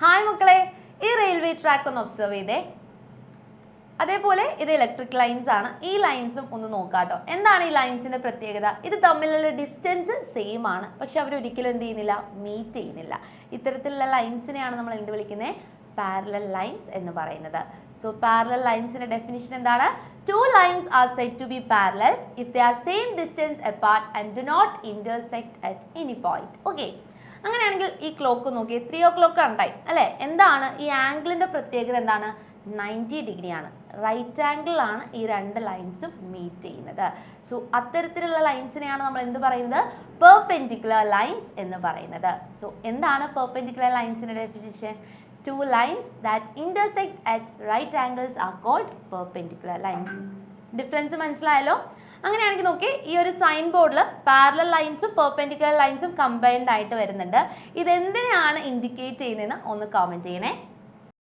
Hi മക്കളെ, ഈ railway track ഒന്ന് ഒബ്സർവ് ചെയ്തേ. അതേപോലെ ഇത് ഇലക്ട്രിക് ലൈൻസ് ആണ്. ഈ ലൈൻസും ഒന്ന് നോക്കാട്ടോ. എന്താണ് ഈ ലൈൻസിന്റെ പ്രത്യേകത? ഇത് തമ്മിലുള്ള ഡിസ്റ്റൻസ് സെയിം ആണ്, പക്ഷെ അവർ ഒരിക്കലും എന്ത് ചെയ്യുന്നില്ല, മീറ്റ് ചെയ്യുന്നില്ല. ഇത്തരത്തിലുള്ള ലൈൻസിനെയാണ് നമ്മൾ എന്ത് വിളിക്കുന്നത്? പാരലൽ ലൈൻസ് എന്ന് പറയുന്നത്. സോ പാരലൽ ലൈൻസിന്റെ ഡെഫിനിഷൻ എന്താണ്? Two lines are said to be parallel if they are same distance apart and do not intersect at any point. Okay. അങ്ങനെയാണെങ്കിൽ ഈ ക്ലോക്ക് നോക്കി, 3 o'clock ആണ് ടൈം അല്ലേ? എന്താണ് ഈ ആംഗിളിന്റെ പ്രത്യേകത? എന്താണ്? 90 ഡിഗ്രി ആണ്. റൈറ്റ് ആംഗിൾ ആണ് ഈ രണ്ട് ലൈൻസും മീറ്റ് ചെയ്യുന്നത്. സോ അത്തരത്തിലുള്ള ലൈൻസിനെയാണ് നമ്മൾ എന്ത് പറയുന്നത്? പെർപെൻഡിക്കുലർ ലൈൻസ് എന്ന് പറയുന്നത്. സോ എന്താണ് പെർപെൻഡിക്കുലർ ലൈൻസിന്റെ definition? Two lines that intersect at right angles are called perpendicular lines. Difference മനസ്സിലായല്ലോ? അങ്ങനെയാണെങ്കിൽ നോക്കി, ഈ ഒരു സൈൻ ബോർഡിൽ പാരലൽ ലൈൻസും പെർപെൻഡിക്കുലർ ലൈൻസും കമ്പൈൻഡ് ആയിട്ട് വരുന്നുണ്ട്. ഇതെന്തിനാണ് ഇൻഡിക്കേറ്റ് ചെയ്യുന്നതെന്ന് ഒന്ന് കമൻറ്റ് ചെയ്യണേ.